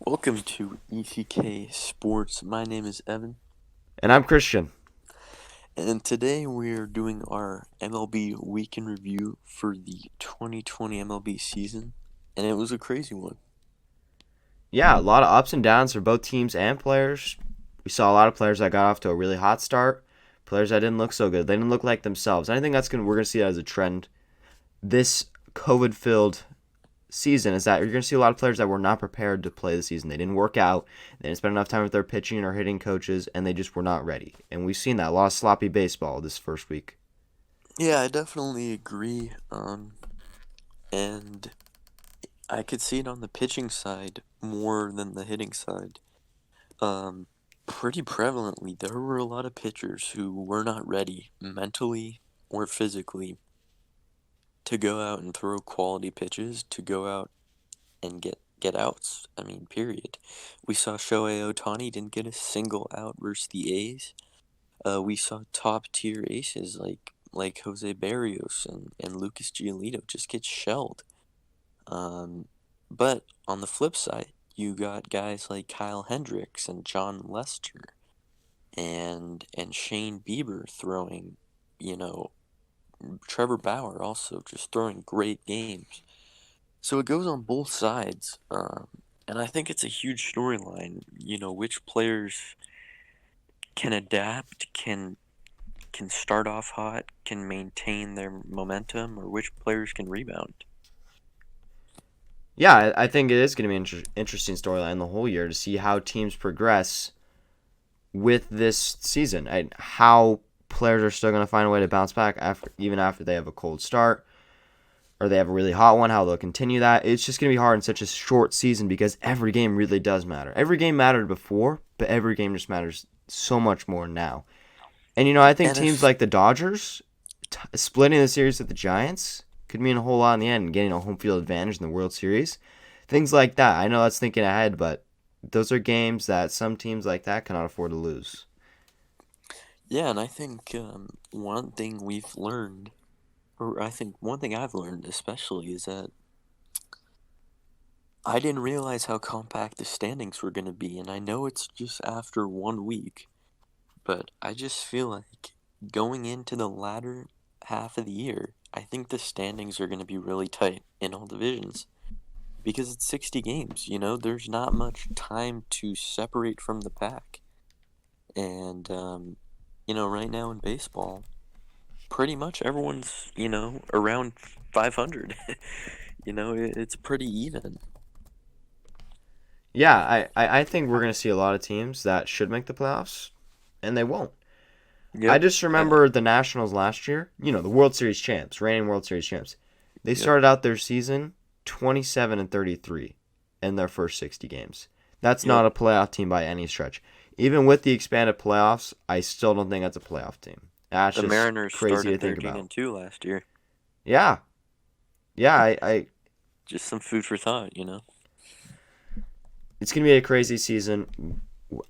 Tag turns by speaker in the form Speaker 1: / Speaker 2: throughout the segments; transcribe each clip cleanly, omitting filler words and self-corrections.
Speaker 1: Welcome to ECK Sports. My name is Evan,
Speaker 2: And I'm Christian.
Speaker 1: and today we're doing our MLB week in review for the 2020 MLB season, and it was a crazy one.
Speaker 2: Yeah, a lot of ups and downs for both teams and players. We saw a lot of players that got off to a really hot start, players that didn't look so good. They didn't look like themselves. And I think we're gonna see that as a trend. This COVID-filled season is that you're gonna see a lot of players that were not prepared to play the season. They didn't work out. They didn't spend enough time with their pitching or hitting coaches, and they just were not ready. And we've seen that a lot of sloppy baseball this first week.
Speaker 1: Yeah, I definitely agree. And I could see it on the pitching side more than the hitting side. Um, Pretty prevalently, there were a lot of pitchers who were not ready mentally or physically to go out and throw quality pitches, to go out and get outs. I mean, period. We saw Shohei Ohtani didn't get a single out versus the A's. We saw top tier aces like Jose Barrios and Lucas Giolito just get shelled. Um, but on the flip side, you got guys like Kyle Hendricks and John Lester and Shane Bieber throwing, you know, Trevor Bauer also just throwing great games. So it goes on both sides, and I think it's a huge storyline. Which players can adapt, can start off hot, can maintain their momentum, or which players can rebound.
Speaker 2: Yeah, I think it is going to be an interesting storyline the whole year to see how teams progress with this season and how players are still going to find a way to bounce back even after they have a cold start or they have a really hot one, how they'll continue that. It's just going to be hard in such a short season because every game really does matter. Every game mattered before, but every game just matters so much more now. And, I think
Speaker 1: And
Speaker 2: teams
Speaker 1: if
Speaker 2: like the Dodgers splitting the series with the Giants could mean a whole lot in the end and getting a home field advantage in the World Series. Things like that. I know that's thinking ahead, but those are games that some teams like that cannot afford to lose.
Speaker 1: Yeah, and I think one thing we've learned, or I think one thing I've learned especially, is that I didn't realize how compact the standings were going to be, and I know it's just after 1 week. But I just feel like going into the latter half of the year, I think the standings are going to be really tight in all divisions because it's 60 games, there's not much time to separate from the pack. And, right now in baseball, pretty much everyone's, around 500. It's pretty even.
Speaker 2: Yeah, I think we're going to see a lot of teams that should make the playoffs, and they won't. I
Speaker 1: Yep.
Speaker 2: just remember the Nationals last year, the World Series champs, reigning World Series champs. They
Speaker 1: Yep.
Speaker 2: started out their season 27 and 33 in their first 60 games. That's
Speaker 1: Yep.
Speaker 2: not a playoff team by any stretch. Even with the expanded playoffs, I still don't think that's a playoff team. That's
Speaker 1: The
Speaker 2: just
Speaker 1: Mariners
Speaker 2: crazy to
Speaker 1: started
Speaker 2: think
Speaker 1: 13
Speaker 2: about.
Speaker 1: and 2 last year.
Speaker 2: Yeah. Yeah, I
Speaker 1: Just some food for thought.
Speaker 2: it's going to be a crazy season.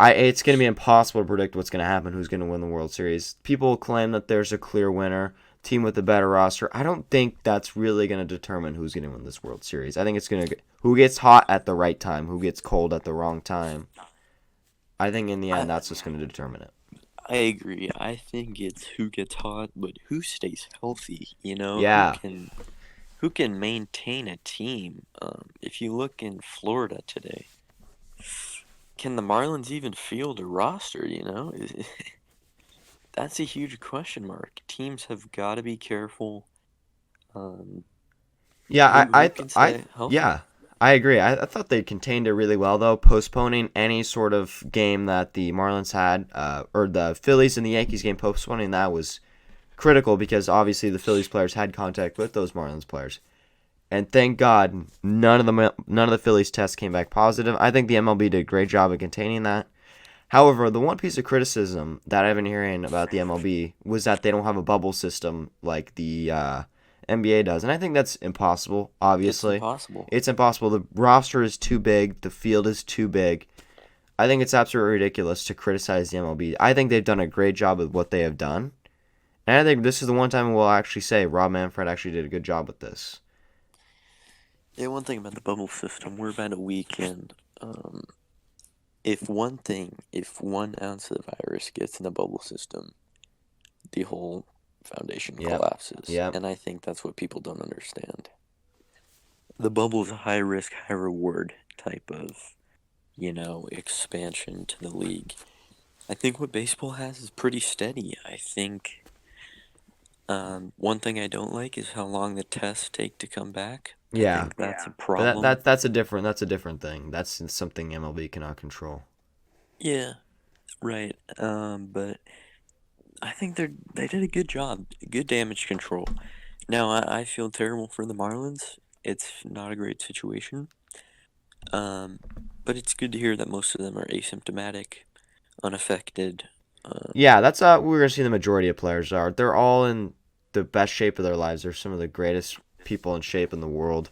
Speaker 2: It's going to be impossible to predict what's going to happen, who's going to win the World Series. People claim that there's a clear winner, team with a better roster. I don't think that's really going to determine who's going to win this World Series. I think it's going to who gets hot at the right time, who gets cold at the wrong time. I think in the
Speaker 1: I
Speaker 2: end that's what's going to determine it.
Speaker 1: I agree. I think it's who gets hot, but who stays healthy, who
Speaker 2: Yeah.
Speaker 1: can maintain a team. If you look in Florida today, can the Marlins even field a roster? That's a huge question mark. Teams have got to be careful. Um,
Speaker 2: Yeah,
Speaker 1: who can stay healthy?
Speaker 2: yeah, I agree. I thought they contained it really well, though, postponing any sort of game that the Marlins had, or the Phillies and the Yankees game, postponing that was critical because obviously the Phillies players had contact with those Marlins players. And thank God none of the Phillies tests came back positive. I think the MLB did a great job of containing that. However, the one piece of criticism that I've been hearing about the MLB was that they don't have a bubble system like the NBA does, and I think that's impossible.
Speaker 1: It's
Speaker 2: Obviously,
Speaker 1: impossible.
Speaker 2: it's impossible. The roster is too big. The field is too big. I think it's absolutely ridiculous to criticize the MLB. I think they've done a great job with what they have done, and I think this is the one time we'll actually say Rob Manfred actually did a good job with this.
Speaker 1: Yeah, one thing about the bubble system, we're about a week in. Um, if 1 ounce of the virus gets in the bubble system, the whole foundation
Speaker 2: Yep.
Speaker 1: collapses.
Speaker 2: Yep.
Speaker 1: And I think that's what people don't understand. The bubble's a high risk, high reward type of, expansion to the league. I think what baseball has is pretty steady. I think one thing I don't like is how long the tests take to come back. I
Speaker 2: Yeah.
Speaker 1: think that's a
Speaker 2: But
Speaker 1: problem.
Speaker 2: that's a different thing. That's something MLB cannot control.
Speaker 1: Yeah, right. But I think they did a good job, good damage control. Now I feel terrible for the Marlins. It's not a great situation. Um, but it's good to hear that most of them are asymptomatic, unaffected. Um,
Speaker 2: Yeah, that's we're gonna see the majority of players are. They're all in the best shape of their lives. They're some of the greatest people in shape in the world.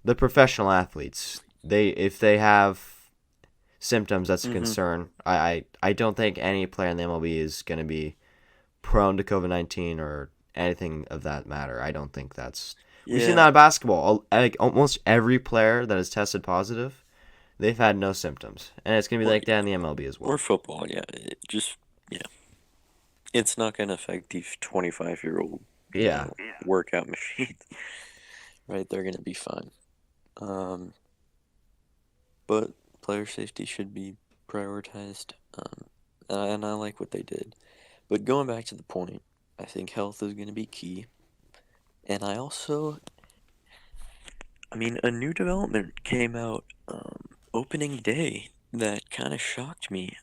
Speaker 2: The professional athletes, they if they have symptoms, that's a
Speaker 1: mhm.
Speaker 2: concern. I don't think any player in the MLB is gonna be prone to COVID-19 or anything of that matter. I don't think that's. We've seen
Speaker 1: Yeah,
Speaker 2: that in basketball. Like almost every player that has tested positive, they've had no symptoms, and it's gonna be
Speaker 1: or
Speaker 2: like that in the MLB as
Speaker 1: or
Speaker 2: well.
Speaker 1: football. Yeah, yeah. It's not gonna affect these 25-year-old,
Speaker 2: Yeah,
Speaker 1: workout machines. Right? They're gonna be fine. Um, but player safety should be prioritized. And I like what they did. But going back to the point, I think health is gonna be key. And a new development came out opening day that kind of shocked me.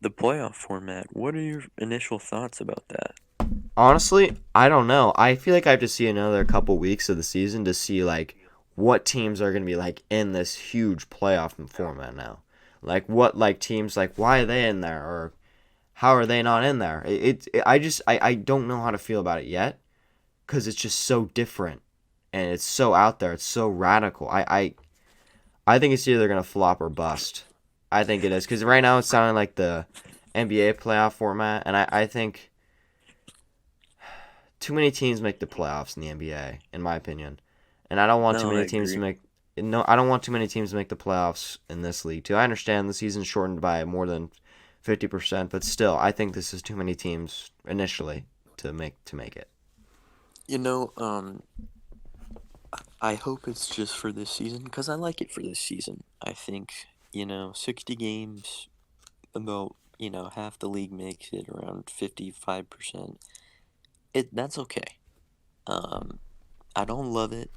Speaker 1: The playoff format. What are your initial thoughts about that?
Speaker 2: honestly, I don't know. I feel like I have to see another couple weeks of the season to see like what teams are gonna be like in this huge playoff format now. Like what like teams like why are they in there or how are they not in there? I don't know how to feel about it yet because it's just so different and it's so out there. It's so radical. I think it's either gonna flop or bust. I think it is because right now it's sounding like the NBA playoff format, and I think too many teams make the playoffs in the NBA, in my opinion, and I don't want too
Speaker 1: No, I
Speaker 2: many teams to
Speaker 1: agree.
Speaker 2: make. No, I don't want too many teams to make the playoffs in this league too. I understand the season's shortened by more than 50%, but still, I think this is too many teams initially to make it.
Speaker 1: You know, I hope it's just for this season because I like it for this season. I think, 60 games, about, half the league makes it, around 55%. That's okay. Um, I don't love it,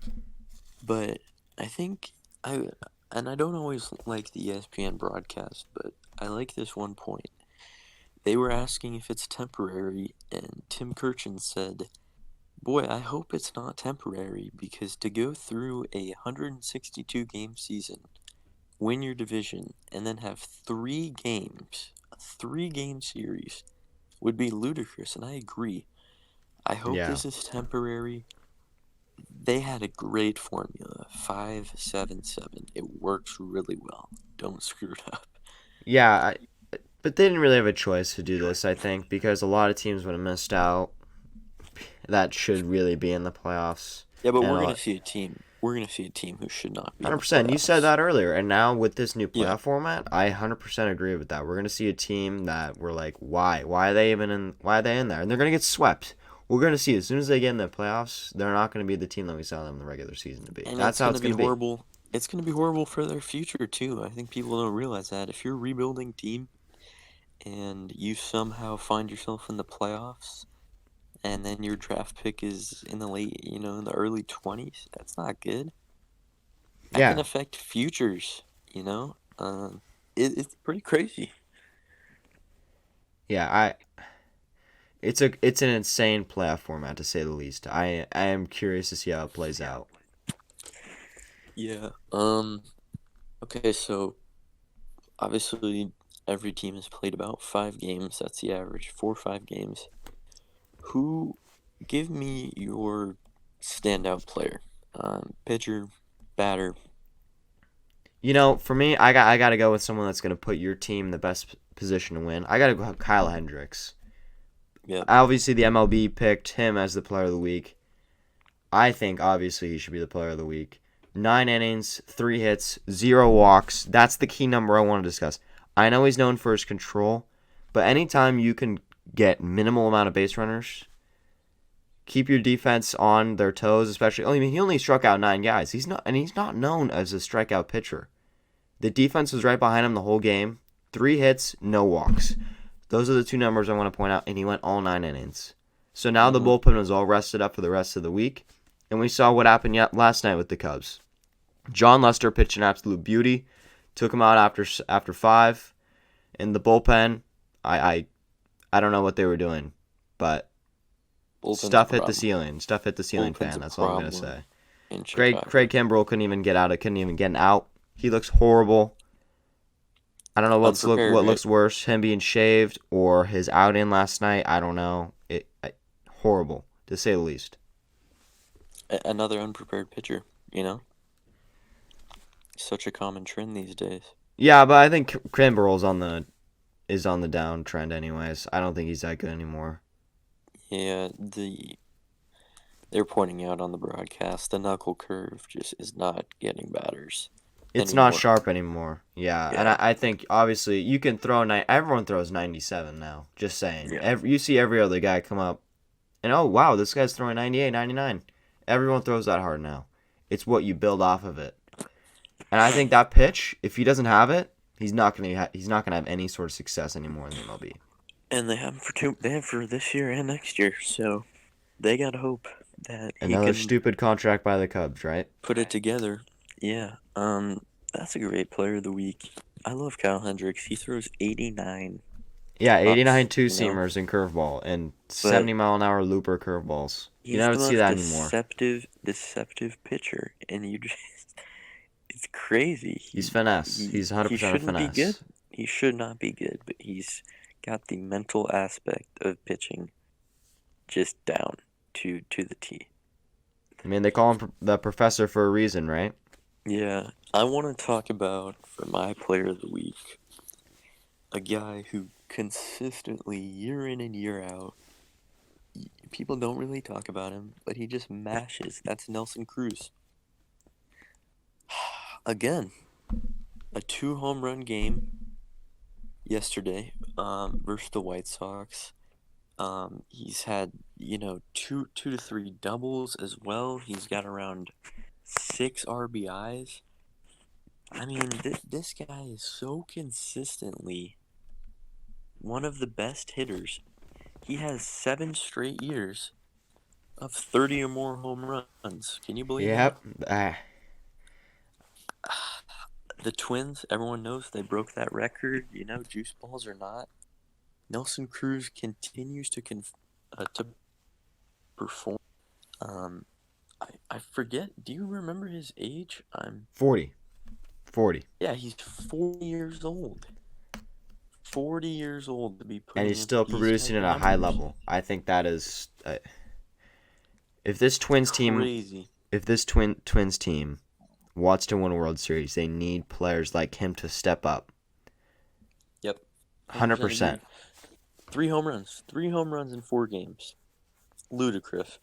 Speaker 1: but I think I and I don't always like the ESPN broadcast, but I like this one point. They were asking if it's temporary, and Tim Kirchin said, "Boy, I hope it's not temporary because to go through a 162 game season, win your division, and then have 3 games, a 3 game series, would be ludicrous." And I agree. I hope
Speaker 2: Yeah,
Speaker 1: this is temporary. They had a great formula, 5-7-7. It works really well. Don't screw it up.
Speaker 2: yeah, but they didn't really have a choice to do this. I think because a lot of teams would have missed out that should really be in the playoffs.
Speaker 1: Yeah, but
Speaker 2: And
Speaker 1: we're gonna see a team. We're gonna see a team who should not be in the
Speaker 2: 100%. You said
Speaker 1: playoffs.
Speaker 2: that earlier, and now with this new
Speaker 1: Yeah,
Speaker 2: playoff format, I 100% agree with that. We're gonna see a team that we're like, why? Why are they even in? Why are they in there? And they're gonna get swept. We're gonna see as soon as they get in the playoffs, they're not gonna be the team that we saw them in the regular season to be.
Speaker 1: and
Speaker 2: That's
Speaker 1: it's
Speaker 2: how
Speaker 1: gonna
Speaker 2: it's
Speaker 1: be
Speaker 2: gonna be.
Speaker 1: horrible. It's gonna be horrible for their future too. I think people don't realize that if you're a rebuilding team and you somehow find yourself in the playoffs, and then your draft pick is in the in the early 20s, that's not good. That can
Speaker 2: Yeah,
Speaker 1: affect futures. You know, it's pretty crazy.
Speaker 2: yeah. It's an insane playoff format to say the least. I am curious to see how it plays out.
Speaker 1: Yeah. Okay, so obviously every team has played about 5 games. That's the average, 4 or 5 games. Who, give me your standout player? Pitcher, batter.
Speaker 2: For me, I gotta go with someone that's gonna put your team in the best position to win. I gotta go with Kyle Hendricks.
Speaker 1: Yep.
Speaker 2: Obviously, the MLB picked him as the player of the week. I think obviously he should be the player of the week. 9 innings, 3 hits, 0 walks. That's the key number I want to discuss. I know he's known for his control, but anytime you can get minimal amount of base runners, keep your defense on their toes, especially. I mean, he only struck out 9 guys. He's not known as a strikeout pitcher. The defense was right behind him the whole game. 3 hits, no walks. Those are the 2 numbers I want to point out, and he went all 9 innings. So now the bullpen was all rested up for the rest of the week, and we saw what happened last night with the Cubs. John Lester pitched an absolute beauty, took him out after 5, and the bullpen, I don't know what they were doing, but stuff hit the ceiling. Stuff hit the ceiling, fan. That's all I'm gonna say. Craig Kimbrell couldn't even get out. Couldn't even get out. He looks horrible. I don't know what looks worse, him being shaved or his outing last night. I don't know. Horrible, to say the least.
Speaker 1: Another unprepared pitcher, you know? Such a common trend these days.
Speaker 2: Yeah, but I think Kimbrell is on the downtrend anyways. I don't think he's that good anymore.
Speaker 1: Yeah, they're pointing out on the broadcast the knuckle curve just is not getting batters.
Speaker 2: It's not sharp anymore. Yeah. And I think obviously you can throw everyone throws 97 now. Just saying. Yeah. You see every other guy come up and oh wow, this guy's throwing 98, 99. Everyone throws that hard now. It's what you build off of it. And I think that pitch, if he doesn't have it, he's not gonna have any sort of success anymore in the MLB.
Speaker 1: And they have for this year and next year, so they gotta hope that
Speaker 2: another stupid contract by the Cubs, right?
Speaker 1: Put it together. Yeah. That's a great player of the week. I love Kyle Hendricks. He throws 89.
Speaker 2: Yeah, 89 two-seamers and curveball and 70-mile-an-hour looper curveballs. You don't see that anymore.
Speaker 1: Deceptive pitcher, and it's crazy.
Speaker 2: He's finesse. He's 100% finesse.
Speaker 1: He should not be good, but he's got the mental aspect of pitching just down to the T.
Speaker 2: I mean, they call him the professor for a reason, right?
Speaker 1: Yeah. I want to talk about, for my player of the week, a guy who consistently, year in and year out, people don't really talk about him, but he just mashes. That's Nelson Cruz. Again, a 2-home-run game yesterday versus the White Sox. He's had, 2 to 3 doubles as well. He's got around 6 RBIs. I mean, this guy is so consistently one of the best hitters. He has 7 straight years of 30 or more home runs. Can you believe that?
Speaker 2: Yep.
Speaker 1: The Twins, everyone knows they broke that record. Juice balls or not. Nelson Cruz continues to perform. I forget. Do you remember his age?
Speaker 2: 40.
Speaker 1: Yeah, he's 40 years old. 40 years old to be putting.
Speaker 2: And he's still producing at a high level. I think that is. If this Twins team wants to win a World Series, they need players like him to step up.
Speaker 1: Yep.
Speaker 2: 100%.
Speaker 1: 3 home runs. 3 home runs in 4 games. Ludicrous.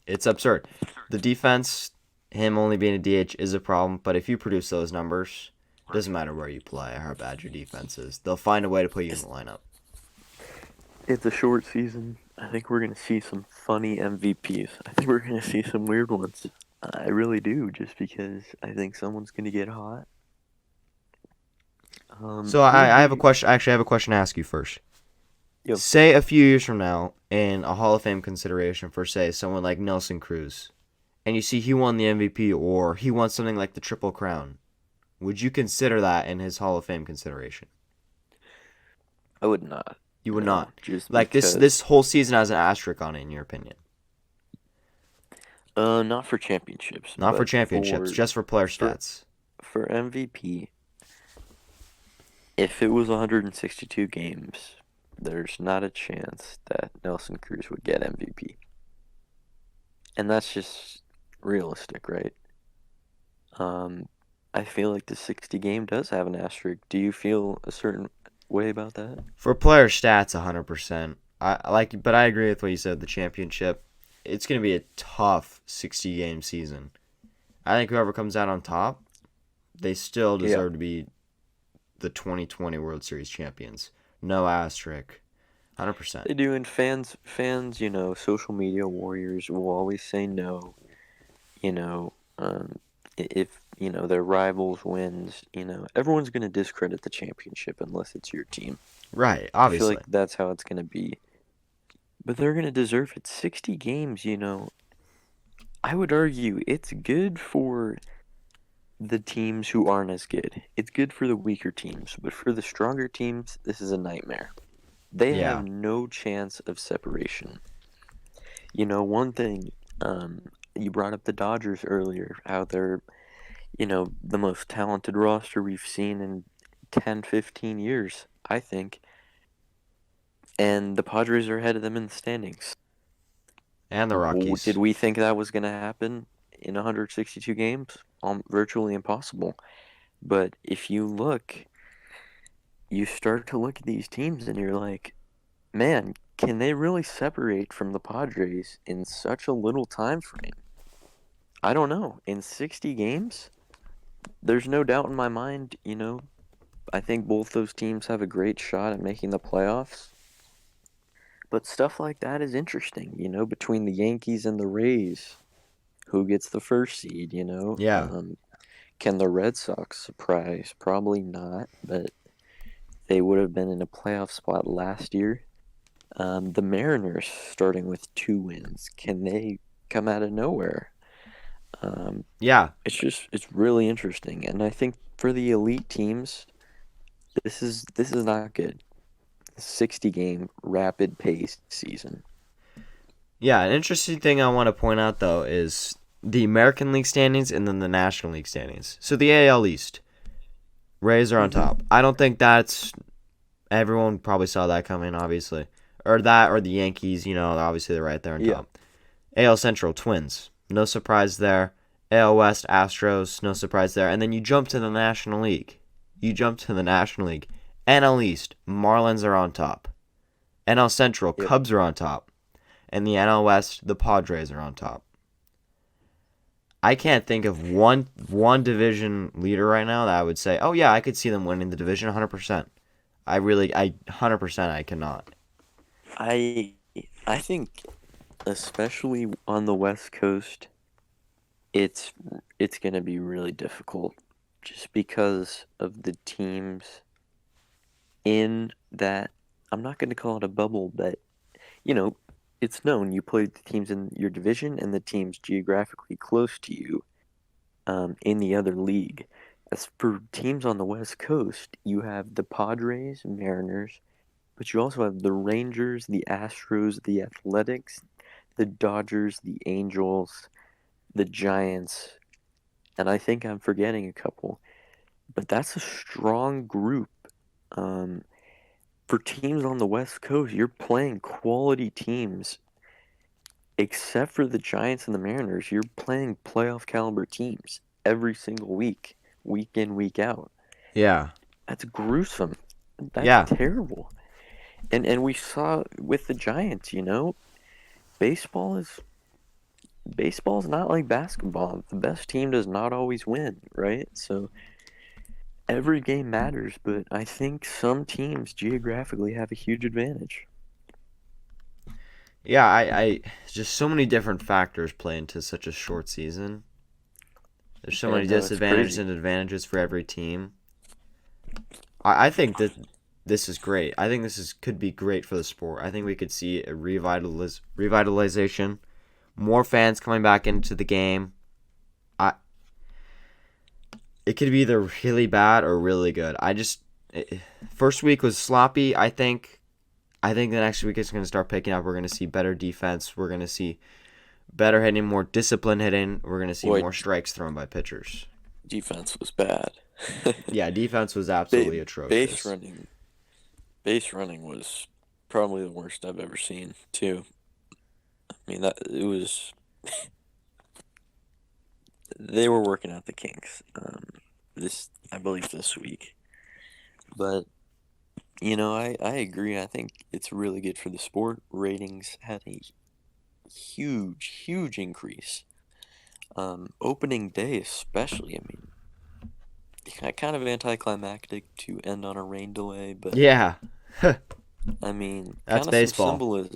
Speaker 2: It's absurd. The defense, him only being a DH is a problem, but if you produce those numbers, it doesn't matter where you play or how bad your defense is. They'll find a way to put you in the lineup.
Speaker 1: It's a short season. I think we're going to see some funny MVPs. I think we're going to see some weird ones. I really do, just because I think someone's going to get hot.
Speaker 2: So I have a question. Actually, I have a question to ask you first.
Speaker 1: Yep.
Speaker 2: Say a few years from now, in a Hall of Fame consideration for, say, someone like Nelson Cruz, and you see he won the MVP or he won something like the Triple Crown, would you consider that in his Hall of Fame consideration?
Speaker 1: I would not.
Speaker 2: You would not?
Speaker 1: Just
Speaker 2: like this whole season has an asterisk on it, in your opinion?
Speaker 1: Not for championships.
Speaker 2: Not for championships, just for player stats.
Speaker 1: For MVP, if it was 162 games, there's not a chance that Nelson Cruz would get MVP. And that's just realistic, right? I feel like the 60 game does have an asterisk. Do you feel a certain way about that?
Speaker 2: For player stats, 100%. But I agree with what you said. The championship, it's going to be a tough 60 game season. I think whoever comes out on top, they still
Speaker 1: Yeah,
Speaker 2: deserve to be the 2020 World Series champions. No asterisk. 100%.
Speaker 1: they do, and fans, social media warriors will always say no. You know, if their rivals wins, everyone's gonna discredit the championship unless it's your team.
Speaker 2: Right,
Speaker 1: I feel
Speaker 2: obviously.
Speaker 1: like that's how it's gonna be. But they're gonna deserve it. 60 games, I would argue it's good for the teams who aren't as good. It's good for the weaker teams, but for the stronger teams, this is a nightmare. They have
Speaker 2: Yeah.
Speaker 1: no chance of separation. One thing, you brought up the Dodgers earlier, how they're, the most talented roster we've seen in 10, 15 years, I think. And the Padres are ahead of them in the standings.
Speaker 2: And the
Speaker 1: Did
Speaker 2: Rockies.
Speaker 1: we think that was going to happen in 162 games? Virtually impossible. But if you start to look at these teams and you're like, man, can they really separate from the Padres in such a little time frame? I don't know. In 60 games, there's no doubt in my mind, I think both those teams have a great shot at making the playoffs. But stuff like that is interesting, between the Yankees and the Rays. Who gets the first seed,
Speaker 2: Yeah.
Speaker 1: Can the Red Sox surprise? Probably not, but they would have been in a playoff spot last year. The Mariners starting with 2 wins. Can they come out of nowhere? Um,
Speaker 2: Yeah.
Speaker 1: it's really interesting, and I think for the elite teams, this is not good. 60-game rapid pace season.
Speaker 2: Yeah, an interesting thing I want to point out though is the American League standings and then the National League standings. So the AL East, Rays are on
Speaker 1: Mm-hmm.
Speaker 2: top. I don't think that's everyone probably saw that coming, obviously, or that or the Yankees. Obviously they're right there on
Speaker 1: Yeah.
Speaker 2: top. AL Central, Twins, no surprise there. AL West, Astros, no surprise there. And then you jump to the National League. NL East, Marlins are on top. NL Central,
Speaker 1: Yep.
Speaker 2: Cubs are on top. And the NL West, the Padres are on top. I can't think of one division leader right now that I would say, oh yeah, I could see them winning the division 100%. I 100% I cannot.
Speaker 1: I I think especially on the West Coast, it's it's gonna be really difficult just because of the teams in that. I'm not gonna call it a bubble, but you know, it's known you play the teams in your division and the teams geographically close to you in the other league. As for teams on the West Coast, you have the Padres, Mariners, but you also have the Rangers, the Astros, the Athletics, the Dodgers, the Angels, the Giants, and I think I'm forgetting a couple. But that's a strong group. Um, for teams on the West Coast, you're playing quality teams. Except for the Giants and the Mariners, you're playing playoff caliber teams every single week, week in, week out.
Speaker 2: Yeah.
Speaker 1: That's gruesome. That's
Speaker 2: Yeah.
Speaker 1: terrible. And we saw with the Giants, baseball is baseball's not like basketball. The best team does not always win, right? So every game matters, but I think some teams geographically have a huge advantage.
Speaker 2: Yeah, I just so many different factors play into such a short season. There's so
Speaker 1: Yeah,
Speaker 2: many
Speaker 1: no, it's
Speaker 2: disadvantages
Speaker 1: crazy.
Speaker 2: and advantages for every team. I think that this is great. I think this is could be great for the sport. I think we could see a revitalization, more fans coming back into the game. I It could be either really bad or really good. First week was sloppy. I think the next week is going to start picking up. We're going to see better defense. We're going to see better hitting, more disciplined hitting. We're going to see
Speaker 1: Boy,
Speaker 2: more strikes thrown by pitchers.
Speaker 1: defense was bad.
Speaker 2: Yeah, defense was
Speaker 1: ba-
Speaker 2: absolutely
Speaker 1: base
Speaker 2: atrocious.
Speaker 1: running, base running was probably the worst I've ever seen, too. I mean, that it was. They were working out the kinks. I believe this week, but I agree. I think it's really good for the sport. Ratings had a huge, huge increase. Opening day especially. I mean, kind of anticlimactic to end on a rain delay, but
Speaker 2: Yeah,
Speaker 1: I mean,
Speaker 2: that's
Speaker 1: kind of some
Speaker 2: baseball.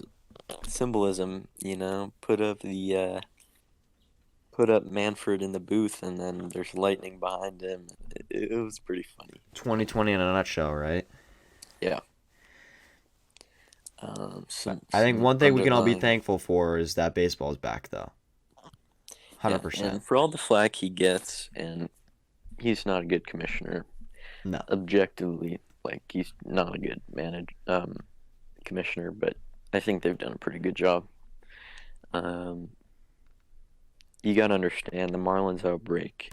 Speaker 1: symbolism. Put up Manfred in the booth, and then there's lightning behind him. It was pretty funny.
Speaker 2: 2020 in a nutshell, right?
Speaker 1: Yeah.
Speaker 2: I think
Speaker 1: Some
Speaker 2: one thing we can all be
Speaker 1: underlying.
Speaker 2: thankful for is that baseball's back, though.
Speaker 1: Yeah,
Speaker 2: 100%.
Speaker 1: and for all the flack he gets, and he's not a good commissioner.
Speaker 2: No.
Speaker 1: Objectively, like he's not a good commissioner, but I think they've done a pretty good job. Um, you gotta understand the Marlins outbreak.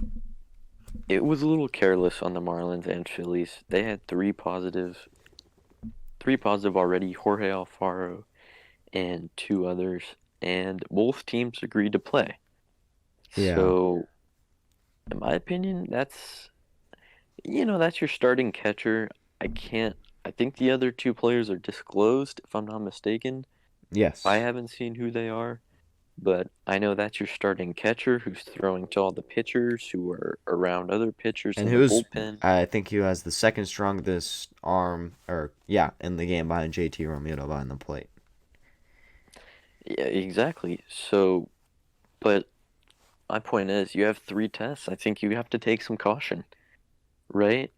Speaker 1: It was a little careless on the Marlins and Phillies. They had three positive already. Jorge Alfaro and two others, and both teams agreed to play.
Speaker 2: Yeah.
Speaker 1: So, in my opinion, that's your starting catcher. I can't. I think the other two players are disclosed, if I'm not mistaken. I
Speaker 2: Yes.
Speaker 1: haven't seen who they are, but I know that's your starting catcher who's throwing to all the pitchers who are around other pitchers
Speaker 2: And
Speaker 1: in the
Speaker 2: who's,
Speaker 1: bullpen.
Speaker 2: I think, who has the second strongest arm, or, yeah, in the game behind JT Romero behind the plate.
Speaker 1: Yeah, exactly. So, but my point is, you have three tests. I think you have to take some caution, right?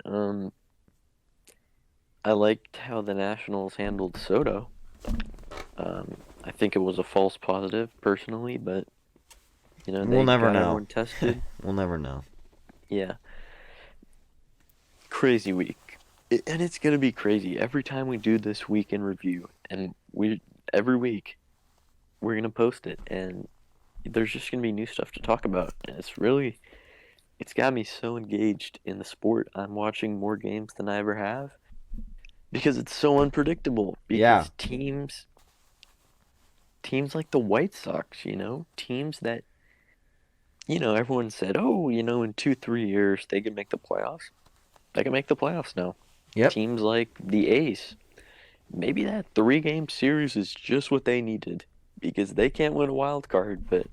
Speaker 1: I liked how the Nationals handled Soto. I think it was a false positive personally, but
Speaker 2: We'll
Speaker 1: they
Speaker 2: never
Speaker 1: got
Speaker 2: know.
Speaker 1: everyone tested.
Speaker 2: We'll never know.
Speaker 1: Yeah, crazy week. And it's gonna be crazy every time we do this week in review, and we every week we're gonna post it, and there's just gonna be new stuff to talk about, and it's got me so engaged in the sport. I'm watching more games than I ever have because it's so unpredictable.
Speaker 2: Yeah.
Speaker 1: Because teams like the White Sox, teams that everyone said, oh, in 2, 3 years they could make the playoffs. They can make the playoffs now.
Speaker 2: Yep.
Speaker 1: Teams like the A's, maybe that 3-game series is just what they needed because they can't win a wild card, but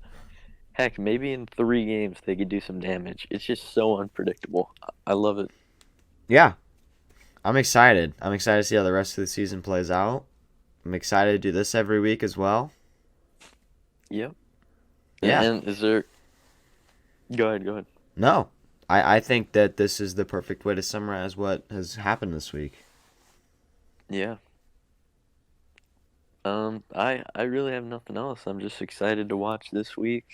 Speaker 1: heck, maybe in 3 games they could do some damage. It's just so unpredictable. I love it.
Speaker 2: Yeah. I'm excited. I'm excited to see how the rest of the season plays out. I'm excited to do this every week as well.
Speaker 1: Yep.
Speaker 2: Yeah.
Speaker 1: And is there? Go ahead. Go ahead.
Speaker 2: No. I think that this is the perfect way to summarize what has happened this week.
Speaker 1: Yeah. I really have nothing else. I'm just excited to watch this week.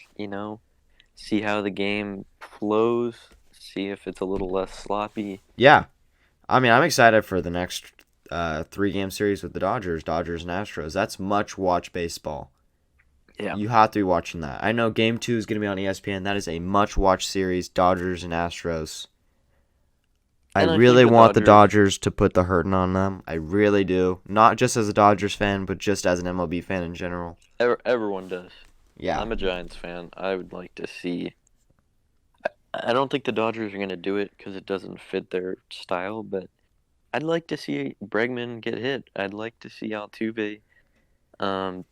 Speaker 1: See how the game flows. See if it's a little less sloppy.
Speaker 2: Yeah. I mean, I'm excited for the next 3-game series with the Dodgers and Astros. That's much watch baseball.
Speaker 1: Yeah.
Speaker 2: You have to be watching that. I know Game 2 is going to be on ESPN. That is a much watch series, Dodgers and Astros. I
Speaker 1: And I think
Speaker 2: really
Speaker 1: the
Speaker 2: want the
Speaker 1: Dodgers.
Speaker 2: Dodgers to put the hurting on them. I really do. Not just as a Dodgers fan, but just as an MLB fan in general.
Speaker 1: Everyone does.
Speaker 2: Yeah.
Speaker 1: I'm a Giants fan. I would like to see. I don't think the Dodgers are going to do it because it doesn't fit their style, but I'd like to see Bregman get hit. I'd like to see Altuve. Um,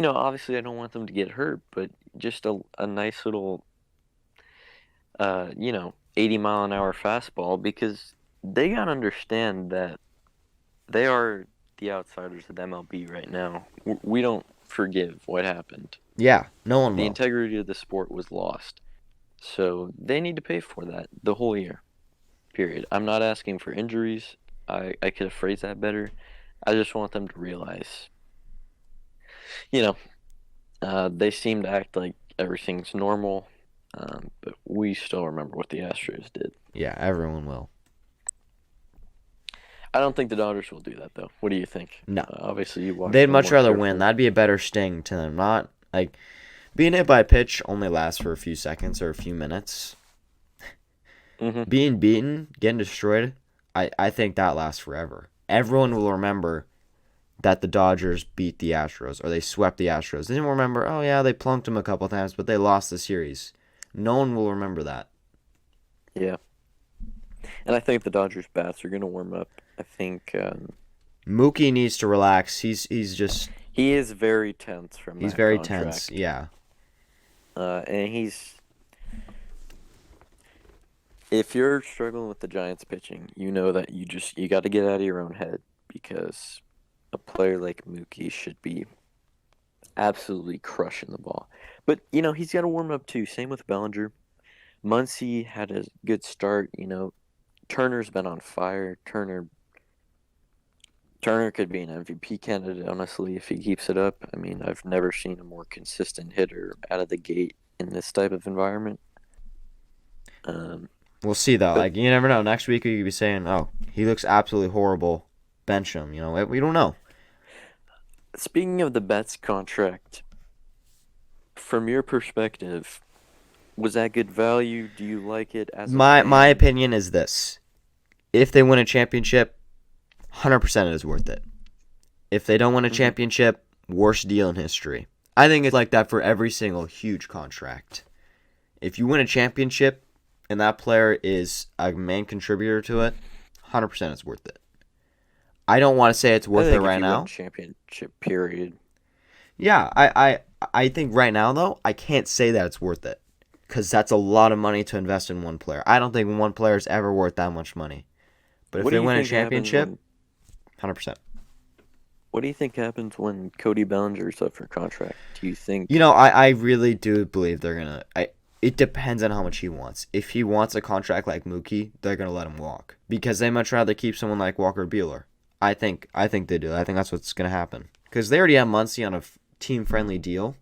Speaker 1: obviously I don't want them to get hurt, but just a nice little, 80-mile-an-hour fastball because they got to understand that they are the outsiders of MLB right now. We don't forgive what happened.
Speaker 2: Yeah. No one
Speaker 1: The
Speaker 2: will.
Speaker 1: integrity of the sport was lost. So they need to pay for that the whole year, period. I'm not asking for injuries. I could have phrased that better. I just want them to realize, you know, they seem to act like everything's normal, but we still remember what the Astros did.
Speaker 2: Yeah, everyone will.
Speaker 1: I don't think the Dodgers will do that, though. What do you think?
Speaker 2: No.
Speaker 1: Obviously, you watch
Speaker 2: They'd
Speaker 1: them
Speaker 2: much
Speaker 1: more
Speaker 2: rather win.
Speaker 1: carefully.
Speaker 2: That'd be a better sting to them. Not like being hit by a pitch only lasts for a few seconds or a few minutes.
Speaker 1: Hmm.
Speaker 2: Being beaten, getting destroyed, I think that lasts forever. Everyone will remember that the Dodgers beat the Astros or they swept the Astros. They didn't remember, oh yeah, they plunked them a couple times, but they lost the series. No one will remember that.
Speaker 1: Yeah. And I think the Dodgers bats are going to warm up. I think
Speaker 2: Mookie needs to relax. He's just
Speaker 1: he is very tense from
Speaker 2: he's
Speaker 1: that
Speaker 2: very tense.
Speaker 1: contract.
Speaker 2: Yeah.
Speaker 1: And if you're struggling with the Giants pitching, you know that you got to get out of your own head because a player like Mookie should be absolutely crushing the ball. But he's got to warm up too. Same with Bellinger. Muncy had a good start. Turner's been on fire. Turner could be an MVP candidate, honestly, if he keeps it up. I mean, I've never seen a more consistent hitter out of the gate in this type of environment. Um,
Speaker 2: We'll see though.
Speaker 1: but
Speaker 2: Like you never know. Next week you could be saying, "Oh, he looks absolutely horrible. Bench him." We don't know.
Speaker 1: speaking of the Betts contract, from your perspective, was that good value? Do you like it as a
Speaker 2: My
Speaker 1: fan?
Speaker 2: opinion is this: if they win a championship, 100% it is worth it. If they don't win a
Speaker 1: Hmm.
Speaker 2: championship, worst deal in history. I think it's like that for every single huge contract. If you win a championship and that player is a main contributor to it, 100% it's worth it. I don't want to say it's
Speaker 1: I
Speaker 2: worth it
Speaker 1: think if
Speaker 2: right
Speaker 1: you win a
Speaker 2: now.
Speaker 1: championship, period.
Speaker 2: Yeah, I think right now though, I can't say that it's worth it because that's a lot of money to invest in one player. I don't think one player is ever worth that much money. But if
Speaker 1: What do
Speaker 2: they
Speaker 1: you
Speaker 2: win a
Speaker 1: think happens
Speaker 2: championship,
Speaker 1: when
Speaker 2: 100%.
Speaker 1: What do you think happens when Cody Bellinger's up for contract? Do you think?
Speaker 2: I really do believe they're gonna. It depends on how much he wants. If he wants a contract like Mookie, they're gonna let him walk because they much rather keep someone like Walker Bueller. I think they do. I think that's what's gonna happen because they already have Muncy on a team friendly deal.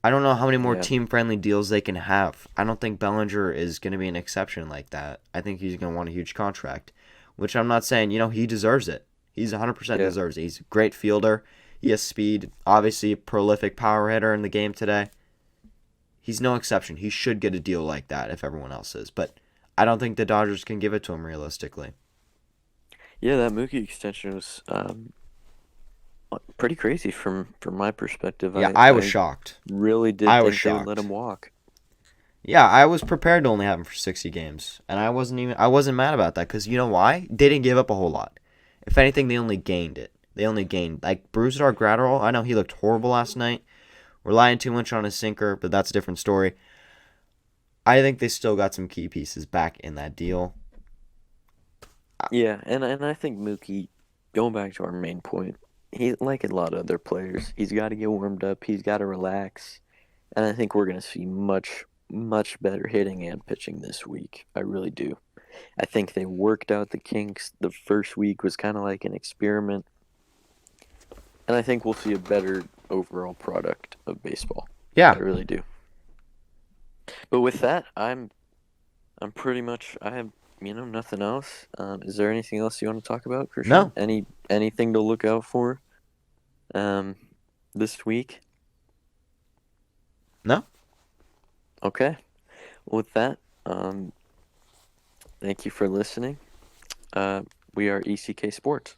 Speaker 2: I don't know how many more
Speaker 1: Yeah,
Speaker 2: team friendly deals they can have. I don't think Bellinger is gonna be an exception like that. I think he's gonna want a huge contract, which I'm not saying. He deserves it. He's 100%
Speaker 1: yeah,
Speaker 2: deserves it. He's a great fielder. He has speed. Obviously, a prolific power hitter in the game today. He's no exception. He should get a deal like that if everyone else is. But I don't think the Dodgers can give it to him realistically.
Speaker 1: yeah. That Mookie extension was pretty crazy from my perspective.
Speaker 2: Yeah,
Speaker 1: I
Speaker 2: I was
Speaker 1: I
Speaker 2: shocked.
Speaker 1: really did
Speaker 2: I was
Speaker 1: think they would let him
Speaker 2: shocked.
Speaker 1: walk.
Speaker 2: Yeah, I was prepared to only have him for 60 games, and I wasn't mad about that because you know why? They didn't give up a whole lot. If anything, they only gained it. They only gained like Brusdar Graterol. I know he looked horrible last night. Relying too much on his sinker, but that's a different story. I think they still got some key pieces back in that deal.
Speaker 1: Yeah, and I think Mookie, going back to our main point, he like a lot of other players. He's got to get warmed up. He's got to relax, and I think we're gonna see much better hitting and pitching this week. I really do. I think they worked out the kinks. The first week was kind of like an experiment, and I think we'll see a better overall product of baseball. I
Speaker 2: Yeah,
Speaker 1: really do. But with that, I'm pretty much I have nothing else. Is there anything else you want to talk about, Christian?
Speaker 2: no,
Speaker 1: Anything to look out for um this week?
Speaker 2: no.
Speaker 1: Okay. With that, thank you for listening. Uh, we are ECK Sports.